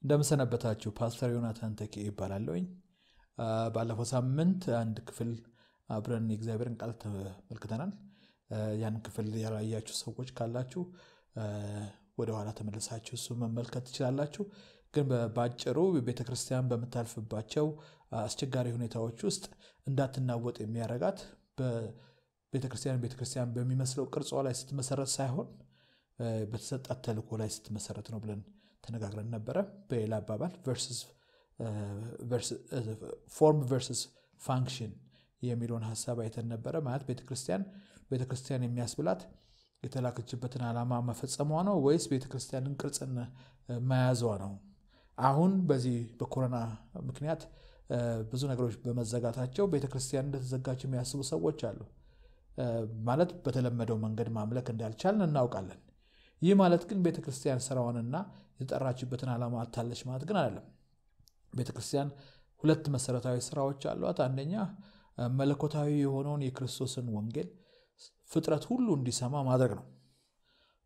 እንደምሰነበታችሁ ፓስተር ዮናታን ተኬ ይባላለሁኝ። ባለፈው ሳምንት አንድ ክፍል አብረን የእግዚአብሔርን ቃል ተመልክተናል። ያን ክፍል ያላያችሁ ሰዎች ካላችሁ ወደ ኋላ ተመልሳችሁ እሱ መመልከት ትችላላችሁ። ግን በአጭሩ ቤተክርስቲያን በመታልፍባቸው አስቸጋሪ ሁኔታዎች ውስጥ እንዳትናወጥ የሚያረጋት ቤተክርስቲያን በሚመስለው ቅርጿ ላይ ስትመሰረት ሳይሆን በተሰጣት ተልእኮ ላይ ስትመሰረት ነው ብለን ተነጋግረን ነበር። በሌላ አባባል ፎርም ቨርሰስ ፋንክሽን የሚለውን ሐሳብ አይተን ነበር። ማለት ቤተክርስቲያን የሚያስብላት የተላከችበትን ዓላማ መፈጸሟ ነው ወይስ ቤተክርስቲያንን ቅርጽን መያዟ ነው? አሁን በዚህ በኮሮና ምክንያት ብዙ ነገሮች በመዘጋታቸው ቤተክርስቲያን እንደተዘጋች የሚያስቡ ሰዎች አሉ። ማለት በተለመደው መንገድ ማምለክ እንዳልቻልን እናውቃለን። ይህ ማለት ግን ቤተክርስቲያን ስራዋንና የተጠራችበትን ዓላማ አታለች ማለት ግን አይደለም። ቤተክርስቲያን ሁለት መሰረታዊ ስራዎች አሏት። አንደኛ መለኮታዊ የሆነውን የክርስቶስን ወንጌል ፍጥረት ሁሉ እንዲሰማ ማድረግ ነው።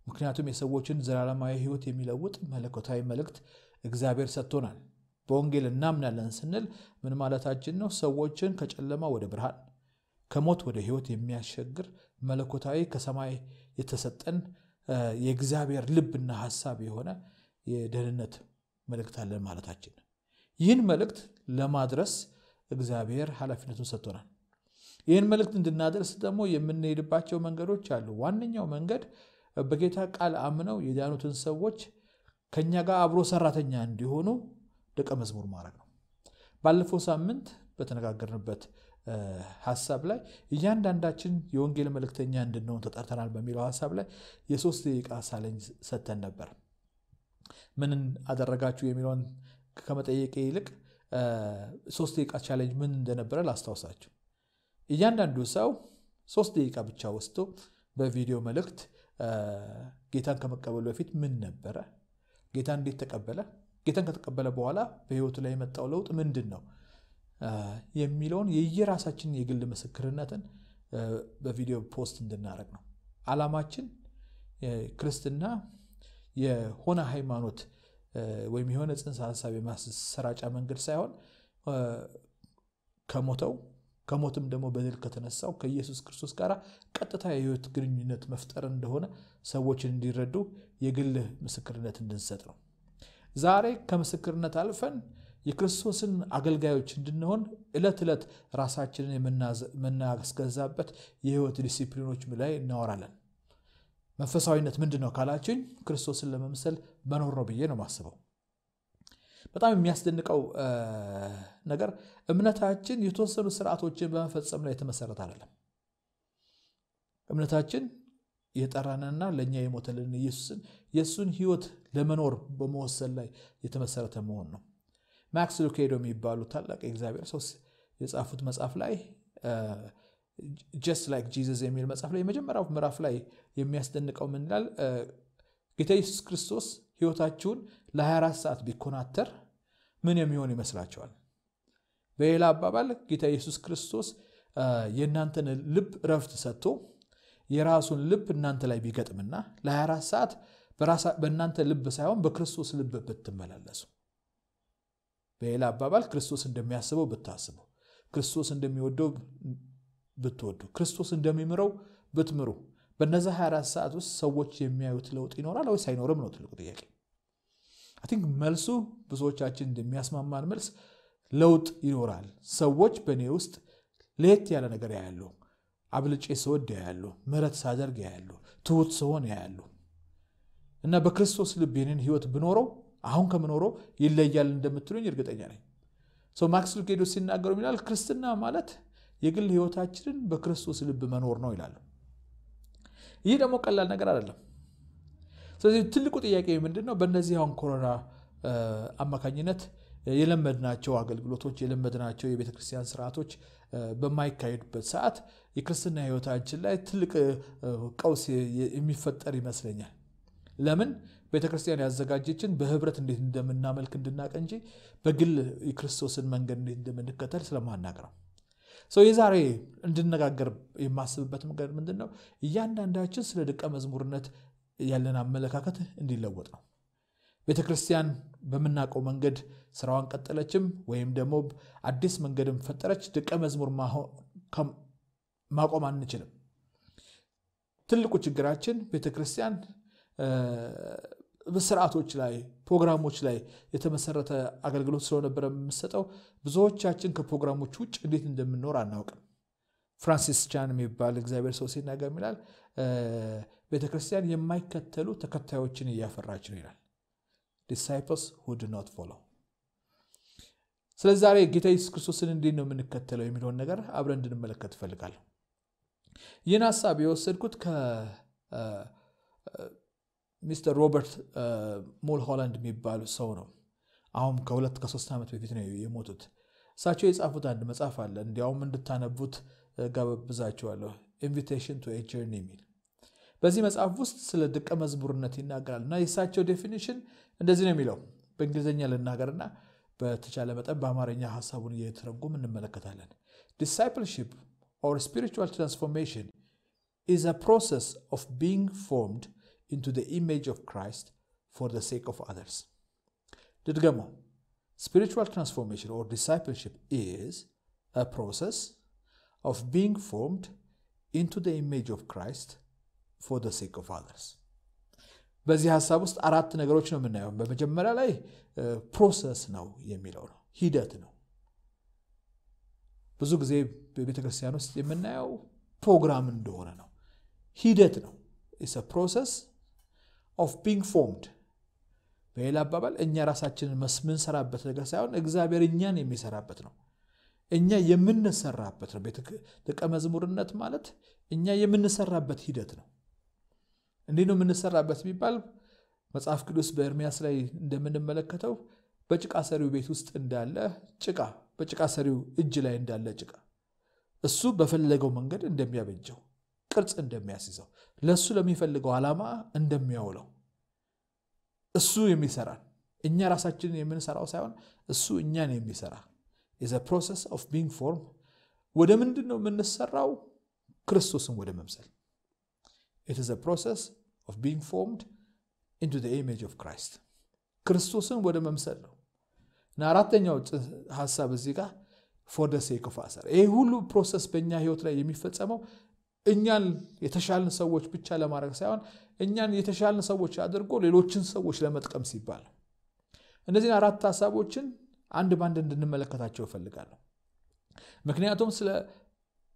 ምክንያቱም የሰዎችን ዘላለማዊ ሕይወት የሚለውጥ መለኮታዊ መልእክት እግዚአብሔር ሰጥቶናል። በወንጌል እናምናለን ስንል ምን ማለታችን ነው? ሰዎችን ከጨለማ ወደ ብርሃን ከሞት ወደ ሕይወት የሚያሸግር መለኮታዊ ከሰማይ የተሰጠን የእግዚአብሔር ልብና ሐሳብ የሆነ የደህንነት መልእክት አለን ማለታችን። ይህን መልእክት ለማድረስ እግዚአብሔር ኃላፊነቱን ሰጥቶናል። ይህን መልእክት እንድናደርስ ደግሞ የምንሄድባቸው መንገዶች አሉ። ዋነኛው መንገድ በጌታ ቃል አምነው የዳኑትን ሰዎች ከኛ ጋር አብሮ ሰራተኛ እንዲሆኑ ደቀ መዝሙር ማድረግ ነው። ባለፈው ሳምንት በተነጋገርንበት ሐሳብ ላይ እያንዳንዳችን የወንጌል መልእክተኛ እንድንሆን ተጠርተናል በሚለው ሐሳብ ላይ የ3 ደቂቃ ቻሌንጅ ሰጥተን ነበር። ምን አደረጋችሁ የሚለውን ከመጠየቄ ይልቅ 3 ደቂቃ ቻሌንጅ ምን እንደነበረ ላስታውሳችሁ። እያንዳንዱ ሰው 3 ደቂቃ ብቻ ወስዶ በቪዲዮ መልእክት ጌታን ከመቀበሉ በፊት ምን ነበረ፣ ጌታን እንዴት ተቀበለ፣ ጌታን ከተቀበለ በኋላ በህይወቱ ላይ የመጣው ለውጥ ምንድነው የሚለውን የየራሳችን የግል ምስክርነትን በቪዲዮ ፖስት እንድናደርግ ነው። ዓላማችን ክርስትና የሆነ ሃይማኖት ወይም የሆነ ጽንሰ ሐሳብ የማሰራጫ መንገድ ሳይሆን ከሞትም ደግሞ በድል ከተነሳው ከኢየሱስ ክርስቶስ ጋር ቀጥታ የህይወት ግንኙነት መፍጠር እንደሆነ ሰዎችን እንዲረዱ የግል ምስክርነት እንድንሰጥ ነው። ዛሬ ከምስክርነት አልፈን የክርስቶስን አገልጋዮች እንድንሆን ዕለት ዕለት ራሳችንን የምናስገዛበት የህይወት ዲሲፕሊኖች ላይ እናወራለን። መንፈሳዊነት ምንድነው ካላችሁኝ ክርስቶስን ለመምሰል መኖር ነው ብዬ ነው ማስበው። በጣም የሚያስደንቀው ነገር እምነታችን የተወሰኑ ስርዓቶችን በመፈጸም ላይ የተመሰረተ አይደለም። እምነታችን የጠራንና ለኛ የሞተልን ኢየሱስን የሱን ህይወት ለመኖር በመወሰን ላይ የተመሰረተ መሆን ነው። ማክስ ሉኬዶ የሚባሉ ታላቅ የእግዚአብሔር ሰው የጻፉት መጽሐፍ ላይ just like Jesus የሚል መጽሐፍ ላይ የመጀመሪያው ምዕራፍ ላይ የሚያስደንቀው ምን ይላል? ጌታ ኢየሱስ ክርስቶስ ህይወታችሁን ለ24 ሰዓት ቢኮናተር ምን የሚሆን ይመስላችኋል? በሌላ አባባል ጌታ ኢየሱስ ክርስቶስ የእናንተን ልብ ረፍት ሰጥቶ የራሱን ልብ እናንተ ላይ ቢገጥምና ለ24 ሰዓት በእናንተ ልብ ሳይሆን በክርስቶስ ልብ ብትመላለሱ፣ በሌላ አባባል ክርስቶስ እንደሚያስበው ብታስቡ፣ ክርስቶስ እንደሚወደው ብትወዱ፣ ክርስቶስ እንደሚምረው ብትምሩ፣ በእነዛ 24 ሰዓት ውስጥ ሰዎች የሚያዩት ለውጥ ይኖራል ወይስ አይኖርም ነው ትልቁ ጥያቄ። I think መልሱ ብዙዎቻችን እንደሚያስማማን መልስ ለውጥ ይኖራል። ሰዎች በእኔ ውስጥ ለየት ያለ ነገር ያያሉ፣ አብልጬ ስወድ ያያሉ፣ ምሕረት ሳደርግ ያያሉ፣ ትሁት ስሆን ያያሉ እና በክርስቶስ ልብ የኔን ህይወት ብኖረው አሁን ከምኖረው ይለያል እንደምትሉኝ እርግጠኛ ነኝ። ማክስ ሉኬዶ ሲናገሩ ይላል ክርስትና ማለት የግል ህይወታችንን በክርስቶስ ልብ መኖር ነው ይላል። ይህ ደግሞ ቀላል ነገር አይደለም። ስለዚህ ትልቁ ጥያቄ ምንድነው? በእነዚህ አሁን ኮሮና አማካኝነት የለመድናቸው አገልግሎቶች የለመድናቸው የቤተክርስቲያን ስርዓቶች በማይካሄዱበት ሰዓት የክርስትና ህይወታችን ላይ ትልቅ ቀውስ የሚፈጠር ይመስለኛል። ለምን? ቤተክርስቲያን ያዘጋጀችን በህብረት እንዴት እንደምናመልክ እንድናቀ እንጂ በግል የክርስቶስን መንገድ እንዴት እንደምንከተል ስለማናውቅ ነው። የዛሬ እንድነጋገር የማስብበት መንገድ ምንድነው? እያንዳንዳችን ስለ ደቀ መዝሙርነት ያለን አመለካከት እንዲለወጥ ነው። ቤተክርስቲያን በመናቀው መንገድ ስራዋን ቀጠለችም ወይም ደግሞ አዲስ መንገድም ፈጠረች ደቀ መዝሙር ማቆም አንችልም ትልቁ ችግራችን ቤተክርስቲያን በስርዓቶች ላይ ፕሮግራሞች ላይ የተመሰረተ አገልግሎት ስለነበረ የምንሰጠው ብዙዎቻችን ከፕሮግራሞች ውጭ እንዴት እንደምንኖር አናውቅም ፍራንሲስ ቻን የሚባል እግዚአብሔር ሰው ሲናገር ይላል ቤተክርስቲያን የማይከተሉ ተከታዮችን እያፈራች ነው ይላል disciples who do not follow ስለዚህ ዛሬ ጌታ ኢየሱስ ክርስቶስን እንዴት ነው የምንከተለው የሚለውን ነገር አብረን እንድንመለከት ፈልጋለሁ ይህን ሐሳብ የወሰድኩት ሚስተር ሮበርት ሙልሆላንድ የሚባሉ ሰው ነው አሁን ከ2-3 ዓመት በፊት ነው የሞቱት እሳቸው የጻፉት አንድ መጽሐፍ አለ እንዲያውም እንድታነቡት ጋብዛችኋለሁ invitation to a journey የሚል በዚህ መጽሐፍ ውስጥ ስለ ደቀ መዝሙርነት ይናገራልና የእሳቸው ዴፊኒሽን እንደዚህ ነው የሚለው በእንግሊዘኛ ልናገርና በተቻለ መጠን በአማርኛ ሐሳቡን እየተረጎም እንመለከታለን discipleship or spiritual transformation is a process of being formed into the image of Christ for the sake of others. ድድገሞ spiritual transformation or discipleship is a process of being formed into the image of Christ for the sake of others. በዚህ ሐሳብ ውስጥ አራት ነገሮች ነው የምናየው በመጀመሪያ ላይ ፕሮሰስ ነው የሚለው ነው ሂደት ነው ብዙ ጊዜ በቤተክርስቲያን ውስጥ የምናየው ፕሮግራም እንደሆነ ነው ሂደት ነው it's a process of being formed በሌላ አባባል እኛ ራሳችንን መስመንሰራበት ነገር ሳይሆን እግዚአብሔር እኛን የሚሰራበት ነው እኛ የምንሰራበት ነው ደቀ መዝሙርነት ማለት እኛ የምንሰራበት ሂደት ነው እንዴ ነው የምንሰራበት ቢባል መጽሐፍ ቅዱስ በኤርሚያስ ላይ እንደምንመለከተው በጭቃ ሰሪው ቤት ውስጥ እንዳለ ጭቃ በጭቃ ሰሪው እጅ ላይ እንዳለ ጭቃ እሱ በፈለገው መንገድ እንደሚያበጀው ቅርጽ እንደሚያስይዘው ለሱ ለሚፈልገው ዓላማ እንደሚያውለው እሱ የሚሰራን እኛ ራሳችንን የምንሰራው ሳይሆን እሱ እኛን የሚሰራ is a process of being formed ወደ ምንድነው የምንሰራው ክርስቶስን ወደ መምሰል it is a process of being formed into the image of Christ ክርስቶስን ወደ መምሰል ነው እና አራተኛው ሐሳብ እዚህ ጋር for the sake of others ይሄ ሁሉ ፕሮሰስ በእኛ ህይወት ላይ የሚፈጸመው እኛን የተሻለን ሰዎች ብቻ ለማድረግ ሳይሆን እኛን የተሻለን ሰዎች አድርጎ ሌሎችን ሰዎች ለመጥቀም ሲባል እነዚህ አራት ሐሳቦችን አንድ ባንድ እንድንመለከታቸው ፈልጋለሁ ምክንያቱም ስለ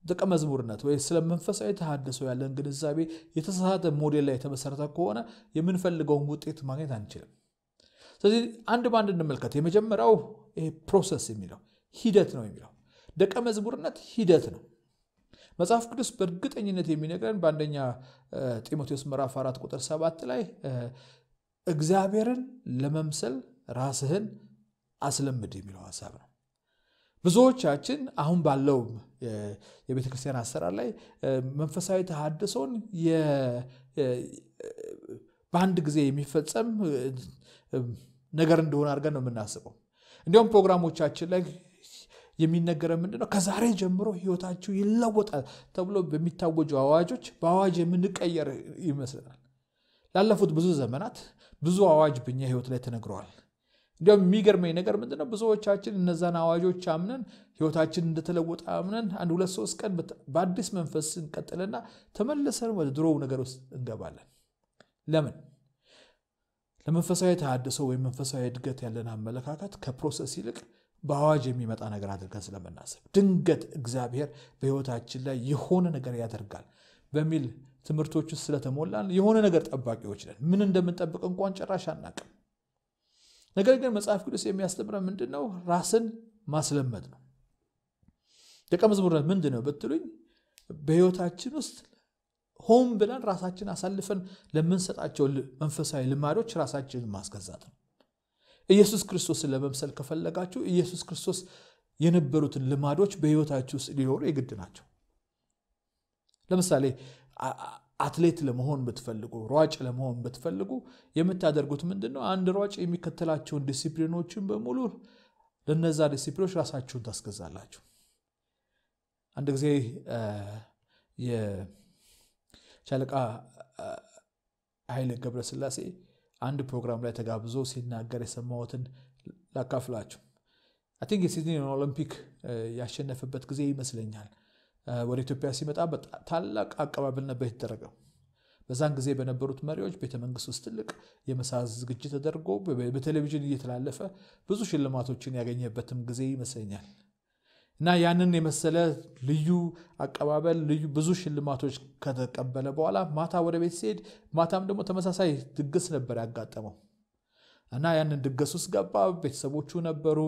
ደቀ መዝሙርነት ወይ ስለ መንፈሳዊ ተሐድሶ ያለን ግንዛቤ የተሳሳተ ሞዴል ላይ የተመሰረተ ከሆነ የምንፈልገውን ውጤት ማግኘት አንችልም ስለዚህ አንድ ባንድ እንመልከት የመጀመሪያው ይሄ ፕሮሰስ የሚለው ሂደት ነው የሚለው ደቀ መዝሙርነት ሂደት ነው መጽሐፍ ቅዱስ በእርግጠኝነት የሚነግረን በአንደኛ ጢሞቴዎስ ምዕራፍ 4 ቁጥር 7 ላይ እግዚአብሔርን ለመምሰል ራስህን አስለምድ የሚለው ሐሳብ ነው ብዙዎቻችን አሁን ባለው የቤተክርስቲያን አሰራር ላይ መንፈሳዊ ተሐድሶን በአንድ ጊዜ የሚፈጸም ነገር እንደሆነ አድርገን ነው የምናስበው እንዲያውም ፕሮግራሞቻችን ላይ የሚነገረው ምንድነው ከዛሬ ጀምሮ ህይወታችሁ ይለወጣል ተብሎ በሚታወጁ አዋጆች በአዋጅ የምንቀየር ይመስላል ላለፉት ብዙ ዘመናት ብዙ አዋጅ በእኛ ህይወት ላይ ተነግሯል እንዲያውም የሚገርመኝ ነገር ምንድነው ብዙዎቻችን እነዛን አዋጆች አምነን ህይወታችን እንደተለወጠ አምነን 1-2-3 ቀን በአዲስ መንፈስ እንቀጥልና ተመለሰን ወደ ድሮው ነገር ውስጥ እንገባለን ለምን ለመንፈሳዊ ተሐድሶ ወይ መንፈሳዊ እድገት ያለን አመለካከት ከፕሮሰስ ይልቅ በአዋጅ የሚመጣ ነገር አድርገን ስለምናስብ ድንገት እግዚአብሔር በህይወታችን ላይ የሆነ ነገር ያደርጋል በሚል ትምህርቶች ውስጥ ስለተሞላን የሆነ ነገር ጠባቂዎች ነን ምን እንደምንጠብቅ እንኳን ጭራሽ አናውቅም ነገር ግን መጽሐፍ ቅዱስ የሚያስተምረን ምንድነው ራስን ማስለመድ ነው ደቀ መዝሙርነት ምንድነው በትሉኝ በህይወታችን ውስጥ ሆም ብለን ራሳችን አሳልፈን ለምንሰጣቸው መንፈሳዊ ልማዶች ራሳችንን ማስገዛት ነው ኢየሱስ ክርስቶስን ለመምሰል ከፈለጋችሁ ኢየሱስ ክርስቶስ የነበሩትን ልማዶች በህይወታችሁ ውስጥ ሊኖሩ የግድ ናቸው ለምሳሌ አትሌት ለመሆን ብትፈልጉ ሯጭ ለመሆን ብትፈልጉ የምታደርጉት ምንድነው አንድ ሯጭ የሚከተላቸው ዲሲፕሊኖችን በሙሉ ለነዛ ዲሲፕሊኖች ራሳችሁን ታስገዛላችሁ አንድ ጊዜ የሻለቃ ኃይለ ገብረስላሴ አንድ ፕሮግራም ላይ ተጋብዞ ሲናገር የሰማሁትን ላካፍላችሁ። I think የሲድኒ ኦሎምፒክ ያሸነፈበት ጊዜ ይመስለኛል ወደ ኢትዮጵያ ሲመጣ ታላቅ አቀባበል ነበር የተደረገው። በዛን ጊዜ በነበሩት መሪዎች ቤተመንግስት ውስጥ ትልቅ የምሳ ዝግጅት ተደርጎ በቴሌቪዥን እየተላለፈ ብዙ ሽልማቶችን ያገኘበትም ጊዜ ይመስለኛል። እና ያንን የመሰለ ልዩ አቀባበል ብዙ ሽልማቶች ከተቀበለ በኋላ ማታ ወደ ቤት ሲሄድ ማታም ደግሞ ተመሳሳይ ድግስ ነበር ያጋጠመው። እና ያንን ድግስ ውስጥ ገባ። ቤተሰቦቹ ነበሩ፣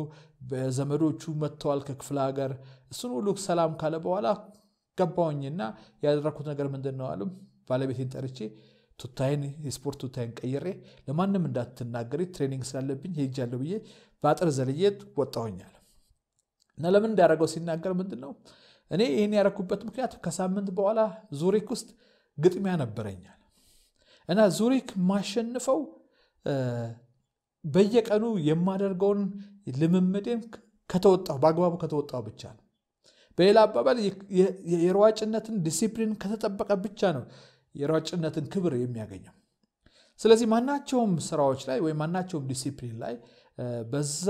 በዘመዶቹ መጥተዋል ከክፍለ ሀገር። እሱን ሁሉ ሰላም ካለ በኋላ ገባውኝና ያደረኩት ነገር ምንድነው አሉ። ባለቤቴን ጠርቼ ቱታይን የስፖርት ቱታይን ቀይሬ ለማንም እንዳትናገሪ ትሬኒንግ ስላለብኝ ሄጃለሁ ብዬ ባጥር ዘልየት ወጣሁኛል። እና ለምን እንዳደረገው ሲናገር ምንድነው እኔ ይሄን ያረኩበት ምክንያት ከሳምንት በኋላ ዙሪክ ውስጥ ግጥሚያ ነበረኛል እና ዙሪክ ማሸነፈው በየቀኑ የማደርገውን ልምምዴን ከተወጣው በአግባቡ ከተወጣው ብቻ ነው። በሌላ አባባል የሯጭነትን ዲሲፕሊን ከተጠበቀ ብቻ ነው የሯጭነትን ክብር የሚያገኘው። ስለዚህ ማናቸውም ስራዎች ላይ ወይ ማናቸውም ዲሲፕሊን ላይ በዛ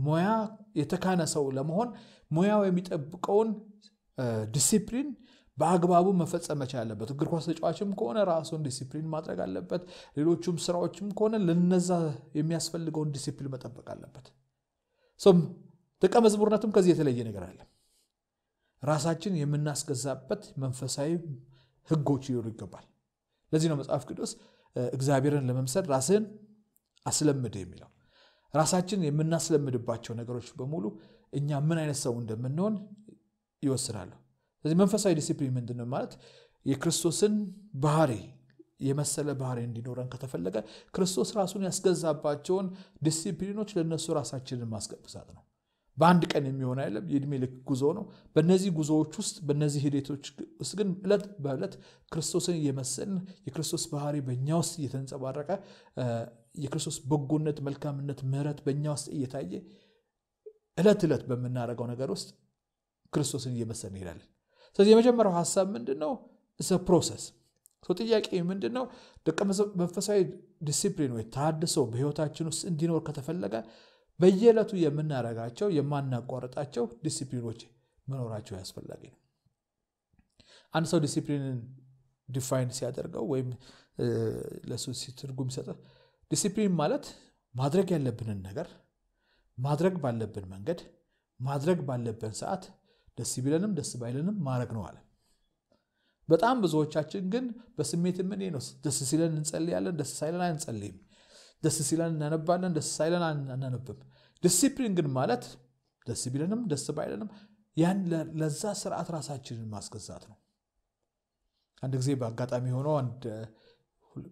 ሙያ የተካነ ሰው ለመሆን ሙያው የሚጠብቀውን ዲሲፕሊን በአግባቡ መፈጸም መቻል አለበት። እግር ኳስ ተጫዋችም ከሆነ ራሱን ዲሲፕሊን ማድረግ አለበት። ሌሎችም ስራዎችም ከሆነ ለነዛ የሚያስፈልገውን ዲሲፕሊን መጠበቅ አለበት። ደቀ መዝሙርነትም ከዚህ የተለየ ነገር አለ። ራሳችን የምናስገዛበት መንፈሳዊ ህጎች ይኖሩ ይገባል። ለዚህ ነው መጽሐፍ ቅዱስ እግዚአብሔርን ለመምሰል ራስን አስለምድ የሚለው። ራሳችን የምናስለምድባቸው ነገሮች በሙሉ እኛ ምን አይነት ሰው እንደምንሆን ይወስናሉ። ስለዚህ መንፈሳዊ ዲሲፕሊን ምንድነው ማለት የክርስቶስን ባህሪ የመሰለ ባህሪ እንዲኖረን ከተፈለገ ክርስቶስ ራሱን ያስገዛባቸውን ዲሲፕሊኖች ለነሱ ራሳችንን ማስገዛት ነው። በአንድ ቀን የሚሆን አይደለም፣ የእድሜ ልክ ጉዞ ነው። በእነዚህ ጉዞዎች ውስጥ በእነዚህ ሂደቶች ውስጥ ግን ዕለት በዕለት ክርስቶስን እየመሰልን የክርስቶስ ባህሪ በእኛ ውስጥ እየተንጸባረቀ የክርስቶስ በጎነት፣ መልካምነት፣ ምህረት በእኛ ውስጥ እየታየ ዕለት ዕለት በምናደርገው ነገር ውስጥ ክርስቶስን እየመሰልን እንሄዳለን። ስለዚህ የመጀመሪያው ሐሳብ ምንድነው? ፕሮሰስ። ጥያቄ ምንድነው? ደቀ መንፈሳዊ ዲሲፕሊን ወይ ተሐድሶ በህይወታችን ውስጥ እንዲኖር ከተፈለገ በየዕለቱ የምናደርጋቸው የማናቋርጣቸው ዲሲፕሊኖች መኖራቸው ያስፈልጋል። አንድ ሰው ዲሲፕሊንን ዲፋይን ሲያደርገው ወይም ለሱ ሲትርጉም ይሰጣል። ዲሲፕሊን ማለት ማድረግ ያለብንን ነገር ማድረግ ባለብን መንገድ ማድረግ ባለብን ሰዓት ደስ ቢለንም ደስ ባይለንም ማድረግ ነው አለ። በጣም ብዙዎቻችን ግን በስሜት ምን ነው ደስ ሲለን እንጸልያለን፣ ደስ ሳይለን አንጸልይም። ደስ ሲለን እናነባለን፣ ደስ ሳይለን አናነብም። ዲሲፕሊን ግን ማለት ደስ ቢለንም ደስ ባይለንም ያን ለዛ ስርዓት ራሳችንን ማስገዛት ነው። አንድ ጊዜ በአጋጣሚ ሆኖ አንድ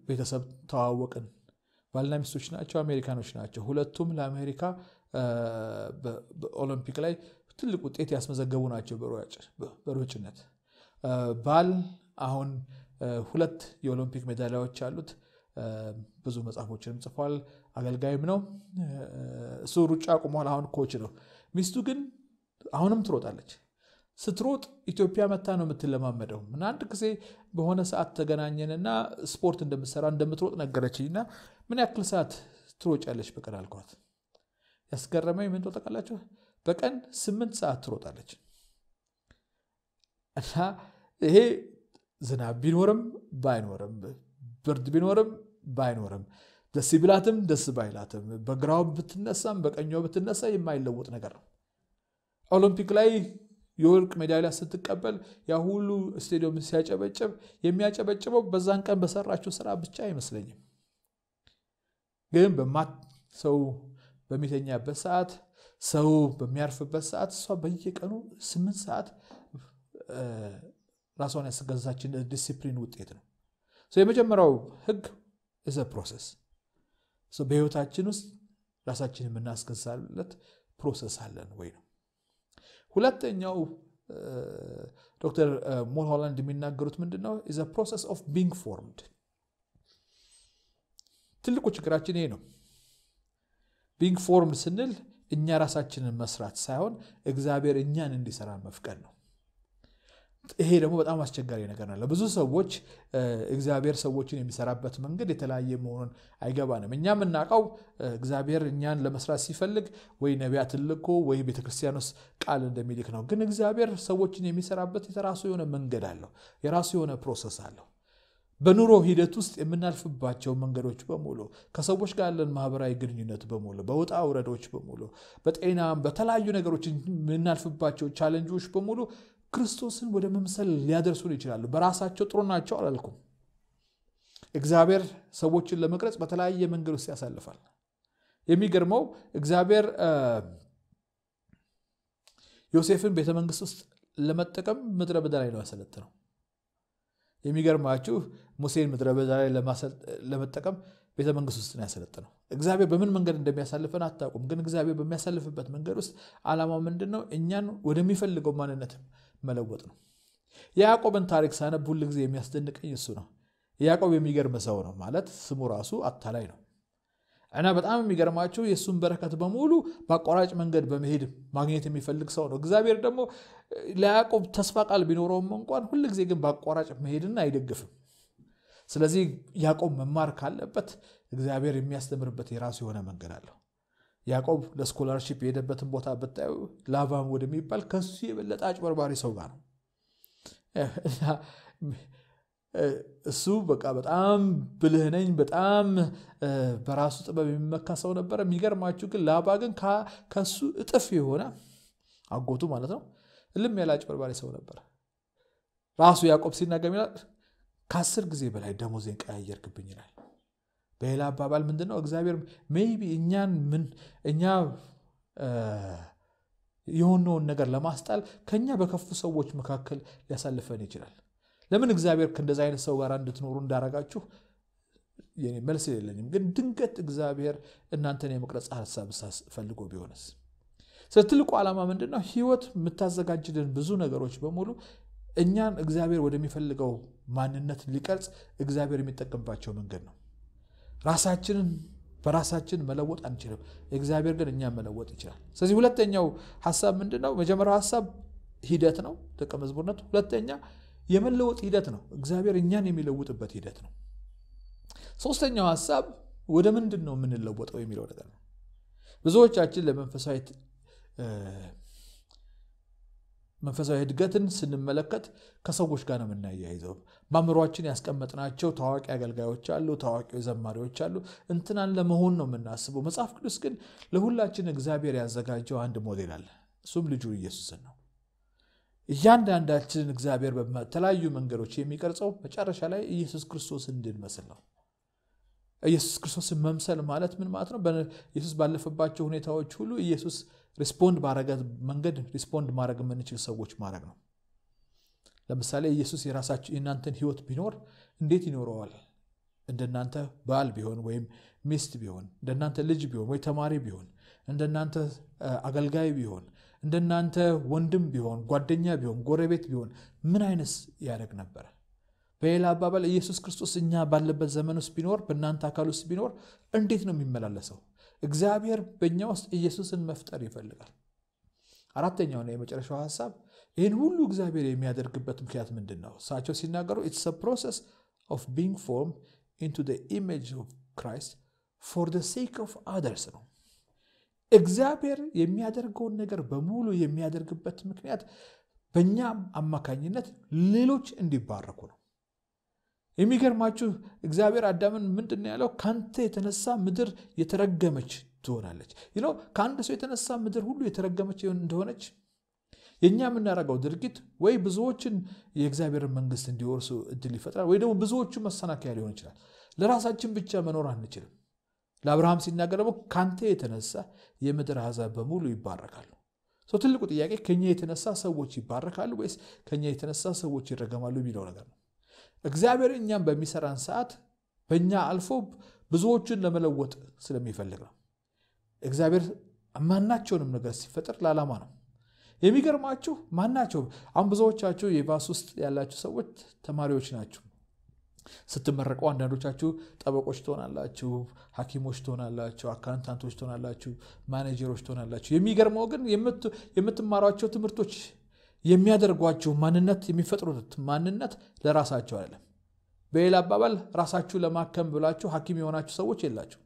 ቤተሰብ ተዋወቅን። ባልና ሚስቶች ናቸው፣ አሜሪካኖች ናቸው። ሁለቱም ለአሜሪካ በኦሎምፒክ ላይ ትልቅ ውጤት ያስመዘገቡ ናቸው በሮጭነት። ባል አሁን 2 የኦሎምፒክ ሜዳሊያዎች አሉት። ብዙ መጽሐፎችንም ጽፏል። አገልጋይም ነው። እሱ ሩጫ ቆሟል፣ አሁን ኮች ነው። ሚስቱ ግን አሁንም ትሮጣለች። ስትሮጥ ኢትዮጵያ መታ ነው የምትለማመደው። እና አንድ ጊዜ በሆነ ሰዓት ተገናኘንና ስፖርት እንደምትሰራ እንደምትሮጥ ነገረችኝና ምን ያክል ሰዓት ትሮጫለች በቀን አልኳት። ያስገረመኝ ምን ተጠቃላችሁ? በቀን 8 ሰዓት ትሮጣለች። እና ይሄ ዝናብ ቢኖርም ባይኖርም ብርድ ቢኖርም ባይኖርም ደስ ቢላትም ደስ ባይላትም በግራው ብትነሳም በቀኛው ብትነሳ የማይለወጥ ነገር ነው። ኦሎምፒክ ላይ የወርቅ ሜዳሊያ ስትቀበል ያ ሁሉ ስቴዲየም ሲያጨበጭብ የሚያጨበጭበው በዛን ቀን በሰራችው ስራ ብቻ አይመስለኝም። ግን ሰው በሚተኛበት ሰዓት፣ ሰው በሚያርፍበት ሰዓት እሷ በየቀኑ 8 ሰዓት ራሷን ያስገዛችን ዲሲፕሊን ውጤት ነው። የመጀመሪያው ህግ is a process። በህይወታችን ውስጥ ራሳችንን የምናስገዛለት ፕሮሰስ አለን ወይ ነው። ሁለተኛው ዶክተር ሞልሆላንድ የሚናገሩት ምንድነው? is a process of being formed። ትልቁ ችግራችን ይሄ ነው። being formed ስንል እኛ ራሳችንን መስራት ሳይሆን እግዚአብሔር እኛን እንዲሰራ መፍቀድ ነው። ይሄ ደግሞ በጣም አስቸጋሪ ነገር ነው። ለብዙ ሰዎች እግዚአብሔር ሰዎችን የሚሰራበት መንገድ የተለያየ መሆኑን አይገባንም። እኛ የምናውቀው እግዚአብሔር እኛን ለመስራት ሲፈልግ ወይ ነቢያትን ልኮ ወይ ቤተክርስቲያን ውስጥ ቃል እንደሚልክ ነው። ግን እግዚአብሔር ሰዎችን የሚሰራበት የራሱ የሆነ መንገድ አለው፣ የራሱ የሆነ ፕሮሰስ አለው። በኑሮ ሂደት ውስጥ የምናልፍባቸው መንገዶች በሙሉ፣ ከሰዎች ጋር ያለን ማህበራዊ ግንኙነት በሙሉ፣ በውጣ ውረዶች በሙሉ፣ በጤናም በተለያዩ ነገሮች የምናልፍባቸው ቻሌንጆች በሙሉ ክርስቶስን ወደ መምሰል ሊያደርሱን ይችላሉ። በራሳቸው ጥሩ ናቸው አላልኩም። እግዚአብሔር ሰዎችን ለመቅረጽ በተለያየ መንገድ ውስጥ ያሳልፋል። የሚገርመው እግዚአብሔር ዮሴፍን ቤተመንግስት ውስጥ ለመጠቀም ምድረ በዳ ላይ ነው ያሰለጠነው። የሚገርማችሁ ሙሴን ምድረ በዳ ላይ ለመጠቀም ቤተመንግስት ውስጥ ነው ያሰለጠነው። እግዚአብሔር በምን መንገድ እንደሚያሳልፈን አታውቁም። ግን እግዚአብሔር በሚያሳልፍበት መንገድ ውስጥ ዓላማው ምንድነው? እኛን ወደሚፈልገው ማንነት መለወጥ ነው። የያዕቆብን ታሪክ ሳነብ ሁሉ ጊዜ የሚያስደንቀኝ እሱ ነው። ያዕቆብ የሚገርም ሰው ነው ማለት ስሙ ራሱ አታላይ ነው። እና በጣም የሚገርማችሁ የሱን በረከት በሙሉ በአቋራጭ መንገድ በመሄድ ማግኘት የሚፈልግ ሰው ነው። እግዚአብሔር ደግሞ ለያዕቆብ ተስፋ ቃል ቢኖረውም እንኳን ሁሉ ጊዜ ግን በአቋራጭ መሄድን አይደግፍም። ስለዚህ ያዕቆብ መማር ካለበት እግዚአብሔር የሚያስተምርበት የራሱ የሆነ መንገድ አለው። ያዕቆብ ለስኮላርሺፕ የሄደበትን ቦታ ብታዩ ላባም ወደሚባል ከሱ የበለጠ አጭበርባሪ ሰው ጋር ነው። እሱ በቃ በጣም ብልህ ነኝ በጣም በራሱ ጥበብ የሚመካ ሰው ነበር። የሚገርማችሁ ግን ላባ ግን ከሱ እጥፍ የሆነ አጎቱ ማለት ነው እልም ያለ አጭበርባሪ ሰው ነበር። ራሱ ያዕቆብ ሲናገር ይላል ከ10 ጊዜ በላይ ደሞዜን ቀያየርክብኝ ይላል። በሌላ አባባል ምንድነው? እግዚአብሔር ሜይቢ እኛ የሆነውን ነገር ለማስጣል ከኛ በከፉ ሰዎች መካከል ሊያሳልፈን ይችላል። ለምን እግዚአብሔር ከእንደዛ አይነት ሰው ጋር እንድትኖሩ እንዳረጋችሁ የኔ መልስ የለኝም። ግን ድንገት እግዚአብሔር እናንተን የመቅረጽ ሐሳብ ፈልጎ ቢሆንስ? ስለትልቁ ዓላማ ምንድነው? ህይወት የምታዘጋጅልን ብዙ ነገሮች በሙሉ እኛን እግዚአብሔር ወደሚፈልገው ማንነት ሊቀርጽ እግዚአብሔር የሚጠቀምባቸው መንገድ ነው። ራሳችንን በራሳችን መለወጥ አንችልም። እግዚአብሔር ግን እኛን መለወጥ ይችላል። ስለዚህ ሁለተኛው ሐሳብ ምንድነው? መጀመሪያው ሐሳብ ሂደት ነው፣ ደቀ መዝሙርነት። ሁለተኛ የመለወጥ ሂደት ነው፣ እግዚአብሔር እኛን የሚለውጥበት ሂደት ነው። ሶስተኛው ሐሳብ ወደ ምንድን ነው የምንለወጠው የሚለው ነገር ነው። ብዙዎቻችን መንፈሳዊ እድገትን ስንመለከት ከሰዎች ጋር ነው የምናያይዘው። በአእምሮአችን ያስቀመጥናቸው ታዋቂ አገልጋዮች አሉ፣ ታዋቂ ዘማሪዎች አሉ። እንትናን ለመሆን ነው የምናስበው። መጽሐፍ ቅዱስ ግን ለሁላችን እግዚአብሔር ያዘጋጀው አንድ ሞዴል አለ። እሱም ልጁ ኢየሱስን ነው። እያንዳንዳችን እግዚአብሔር በተለያዩ መንገዶች የሚቀርጸው መጨረሻ ላይ ኢየሱስ ክርስቶስን እንድንመስል ነው። ኢየሱስ ክርስቶስን መምሰል ማለት ምን ማለት ነው? ኢየሱስ ባለፈባቸው ሁኔታዎች ሁሉ ኢየሱስ ሪስፖንድ ባረገ መንገድ ሪስፖንድ ማድረግ የምንችል ሰዎች ማድረግ ነው። ለምሳሌ ኢየሱስ የእናንተን ህይወት ቢኖር እንዴት ይኖረዋል? እንደናንተ ባል ቢሆን ወይም ሚስት ቢሆን፣ እንደናንተ ልጅ ቢሆን ወይ ተማሪ ቢሆን፣ እንደናንተ አገልጋይ ቢሆን፣ እንደናንተ ወንድም ቢሆን፣ ጓደኛ ቢሆን፣ ጎረቤት ቢሆን ምን አይነት ያደርግ ነበር? በሌላ አባባል ኢየሱስ ክርስቶስ እኛ ባለበት ዘመን ውስጥ ቢኖር፣ በእናንተ አካል ውስጥ ቢኖር እንዴት ነው የሚመላለሰው? እግዚአብሔር በእኛ ውስጥ ኢየሱስን መፍጠር ይፈልጋል። አራተኛውና የመጨረሻው ሐሳብ ይህን ሁሉ እግዚአብሔር የሚያደርግበት ምክንያት ምንድን ነው? እሳቸው ሲናገሩ it's a process of being formed into the image of Christ for the sake of others ነው። እግዚአብሔር የሚያደርገውን ነገር በሙሉ የሚያደርግበት ምክንያት በእኛም አማካኝነት ሌሎች እንዲባረኩ ነው። የሚገርማችሁ እግዚአብሔር አዳምን ምንድን ነው ያለው? ካንተ የተነሳ ምድር የተረገመች ትሆናለች። ከአንድ ሰው የተነሳ ምድር ሁሉ የተረገመች እንደሆነች የኛ የምናደርገው ድርጊት ወይ ብዙዎችን የእግዚአብሔርን መንግስት እንዲወርሱ እድል ይፈጥራል፣ ወይ ደግሞ ብዙዎቹ መሰናከያ ሊሆን ይችላል። ለራሳችን ብቻ መኖር አንችልም። ለአብርሃም ሲናገር ደግሞ ካንተ የተነሳ የምድር አሕዛብ በሙሉ ይባረካሉ። ትልቁ ጥያቄ ከኛ የተነሳ ሰዎች ይባረካሉ ወይስ ከኛ የተነሳ ሰዎች ይረገማሉ የሚለው ነገር ነው። እግዚአብሔር እኛም በሚሰራን ሰዓት በእኛ አልፎ ብዙዎችን ለመለወጥ ስለሚፈልግ ነው። እግዚአብሔር ማናቸውንም ነገር ሲፈጥር ለዓላማ ነው። የሚገርማችሁ ማናቸው አሁን ብዙዎቻችሁ የባስ ውስጥ ያላችሁ ሰዎች ተማሪዎች ናችሁ። ስትመረቁ አንዳንዶቻችሁ ጠበቆች ትሆናላችሁ፣ ሐኪሞች ትሆናላችሁ፣ አካውንታንቶች ትሆናላችሁ፣ ማኔጀሮች ትሆናላችሁ። የሚገርመው ግን የምትማሯቸው ትምህርቶች የሚያደርጓቸው ማንነት የሚፈጥሩት ማንነት ለራሳቸው አይደለም። በሌላ አባባል ራሳችሁ ለማከም ብላችሁ ሐኪም የሆናችሁ ሰዎች የላችሁ።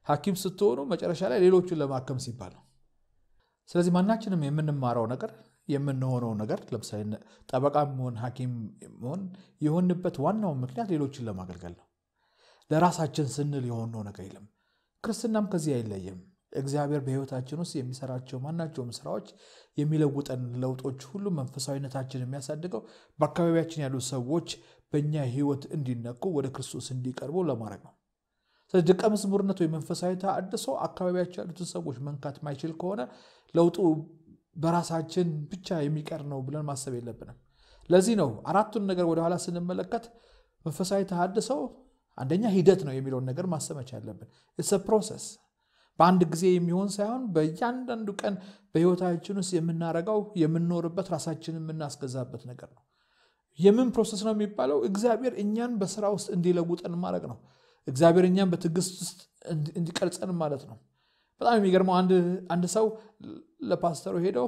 ሐኪም ስትሆኑ መጨረሻ ላይ ሌሎቹን ለማከም ሲባል ነው። ስለዚህ ማናችንም የምንማረው ነገር የምንሆነው ነገር ለምሳሌ ጠበቃም ሆነ ሐኪም ሆነ የሆንበት ዋናው ምክንያት ሌሎችን ለማገልገል ነው። ለራሳችን ስንል የሆነው ነገር የለም። ክርስትናም ከዚህ አይለይም። እግዚአብሔር በሕይወታችን ውስጥ የሚሰራቸው ማናቸውም ስራዎች የሚለውጠን ለውጦች ሁሉ መንፈሳዊነታችን የሚያሳድገው በአካባቢያችን ያሉ ሰዎች በእኛ ሕይወት እንዲነኩ ወደ ክርስቶስ እንዲቀርቡ ለማድረግ ነው። ስለዚህ ደቀ መዝሙርነት ወይ መንፈሳዊ ተሐድሶ አካባቢያችን ያሉትን ሰዎች መንካት ማይችል ከሆነ ለውጡ በራሳችን ብቻ የሚቀር ነው ብለን ማሰብ የለብንም። ለዚህ ነው አራቱን ነገር ወደ ኋላ ስንመለከት መንፈሳዊ ተሐድሶ አንደኛ ሂደት ነው የሚለውን ነገር ማሰብ አለብን። it's a process በአንድ ጊዜ የሚሆን ሳይሆን በእያንዳንዱ ቀን በሕይወታችን ውስጥ የምናረጋው የምንኖርበት ራሳችንን የምናስገዛበት ነገር ነው። የምን ፕሮሰስ ነው የሚባለው? እግዚአብሔር እኛን በስራ ውስጥ እንዲለውጠን ማድረግ ነው። እግዚአብሔር እኛን በትዕግስት ውስጥ እንዲቀርጸን ማለት ነው። በጣም የሚገርመው አንድ ሰው ለፓስተሩ ሄደው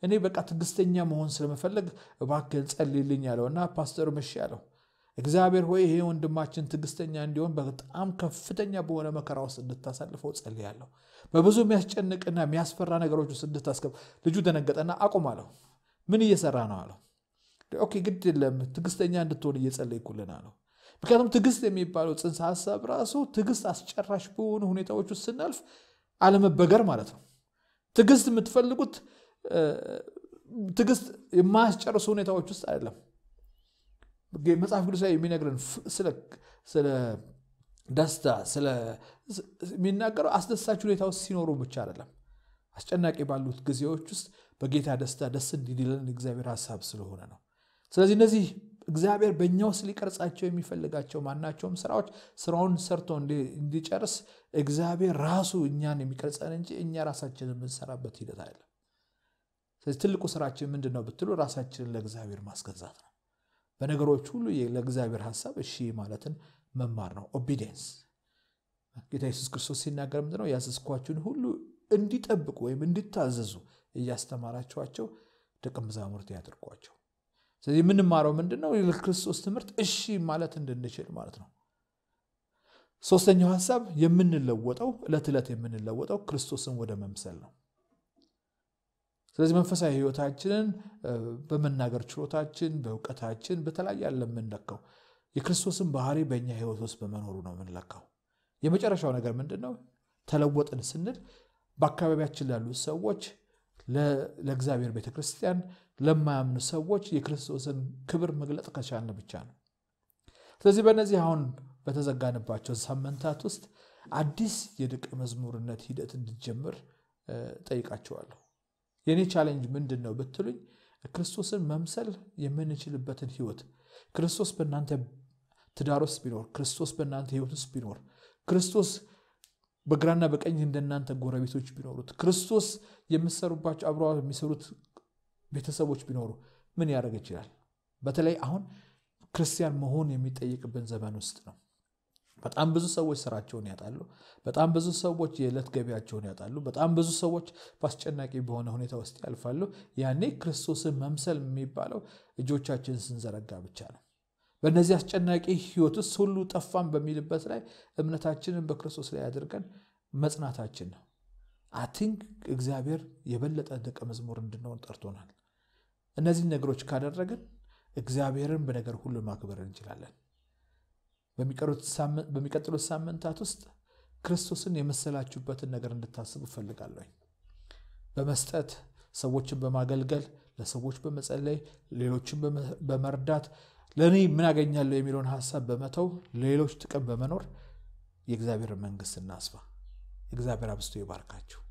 እኔ በቃ ትዕግስተኛ መሆን ስለመፈለግ እባክህ ጸልይልኝ ያለውና ፓስተሩ መሽ ያለው እግዚአብሔር ሆይ ይሄ ወንድማችን ትዕግስተኛ እንዲሆን በጣም ከፍተኛ በሆነ መከራ ውስጥ እንድታሳልፈው ጸልያለሁ። በብዙ የሚያስጨንቅና የሚያስፈራ ነገሮች ውስጥ እንድታስገባ። ልጁ ደነገጠና አቁም አለው። ምን እየሰራ ነው አለው። ኦኬ ግድ የለም ትዕግስተኛ እንድትሆን እየጸለይኩልን አለው። ምክንያቱም ትዕግስት የሚባለው ጽንሰ ሐሳብ ራሱ ትዕግስት አስጨራሽ በሆኑ ሁኔታዎች ውስጥ ስናልፍ አለመበገር ማለት ነው። ትዕግስት የምትፈልጉት ትዕግስት የማያስጨርሱ ሁኔታዎች ውስጥ አይደለም። መጽሐፍ ቅዱስ ላይ የሚነግረን ስለ ደስታ የሚናገረው አስደሳች ሁኔታ ውስጥ ሲኖሩ ብቻ አይደለም። አስጨናቂ ባሉት ጊዜዎች ውስጥ በጌታ ደስታ ደስ እንዲለን እግዚአብሔር ሐሳብ ስለሆነ ነው። ስለዚህ እነዚህ እግዚአብሔር በእኛ ውስጥ ሊቀርጻቸው የሚፈልጋቸው ማናቸውም ስራዎች ስራውን ሰርቶ እንዲጨርስ እግዚአብሔር ራሱ እኛን የሚቀርጸን እንጂ እኛ ራሳችንን የምንሰራበት ሂደት አይደለም። ስለዚህ ትልቁ ስራችን ምንድነው ብትሉ ራሳችንን ለእግዚአብሔር ማስገዛት ነው። በነገሮች ሁሉ ለእግዚአብሔር ሐሳብ እሺ ማለትን መማር ነው። ኦቢዲየንስ ጌታ ኢየሱስ ክርስቶስ ሲናገር ምንድነው? ያዘዝኳችሁን ሁሉ እንዲጠብቁ ወይም እንዲታዘዙ እያስተማራችኋቸው ደቀ መዛሙርት ያድርጓቸው። ስለዚህ የምንማረው ምንድነው? ለክርስቶስ ትምህርት እሺ ማለት እንድንችል ማለት ነው። ሶስተኛው ሐሳብ የምንለወጠው ዕለት ዕለት የምንለወጠው ክርስቶስን ወደ መምሰል ነው። ስለዚህ መንፈሳዊ ሕይወታችንን በመናገር ችሎታችን በእውቀታችን በተለያየ የምንለካው የክርስቶስን ባህሪ በእኛ ሕይወት ውስጥ በመኖሩ ነው የምንለካው። የመጨረሻው ነገር ምንድነው? ተለወጥን ስንል በአካባቢያችን ላሉ ሰዎች ለእግዚአብሔር ቤተክርስቲያን ለማያምኑ ሰዎች የክርስቶስን ክብር መግለጥ ከቻልን ብቻ ነው። ስለዚህ በእነዚህ አሁን በተዘጋንባቸው ሳምንታት ውስጥ አዲስ የደቀ መዝሙርነት ሂደት እንድጀምር ጠይቃቸዋለሁ። የኔ ቻሌንጅ ምንድነው ብትሉኝ ክርስቶስን መምሰል የምንችልበትን ህይወት ክርስቶስ በእናንተ ትዳር ውስጥ ቢኖር፣ ክርስቶስ በእናንተ ህይወት ውስጥ ቢኖር፣ ክርስቶስ በግራና በቀኝ እንደናንተ ጎረቤቶች ቢኖሩት፣ ክርስቶስ የሚሰሩባቸው አብረው የሚሰሩት ቤተሰቦች ቢኖሩ ምን ያደርግ ይችላል? በተለይ አሁን ክርስቲያን መሆን የሚጠይቅብን ዘመን ውስጥ ነው። በጣም ብዙ ሰዎች ስራቸውን ያጣሉ። በጣም ብዙ ሰዎች የዕለት ገቢያቸውን ያጣሉ። በጣም ብዙ ሰዎች በአስጨናቂ በሆነ ሁኔታ ውስጥ ያልፋሉ። ያኔ ክርስቶስን መምሰል የሚባለው እጆቻችንን ስንዘረጋ ብቻ ነው። በእነዚህ አስጨናቂ ህይወት ውስጥ ሁሉ ጠፋን በሚልበት ላይ እምነታችንን በክርስቶስ ላይ አድርገን መጽናታችን ነው። አይ ቲንክ እግዚአብሔር የበለጠ ደቀ መዝሙር እንድንሆን ጠርቶናል። እነዚህ ነገሮች ካደረግን እግዚአብሔርን በነገር ሁሉ ማክበር እንችላለን። በሚቀጥሉት ሳምንታት ውስጥ ክርስቶስን የመሰላችሁበትን ነገር እንድታስቡ ፈልጋለሁ። በመስጠት ሰዎችን በማገልገል ለሰዎች በመጸለይ ሌሎችን በመርዳት ለኔ ምን አገኛለሁ የሚለውን ሐሳብ በመተው ሌሎች ጥቅም በመኖር የእግዚአብሔር መንግስት እናስፋ። እግዚአብሔር አብዝቶ ይባርካችሁ።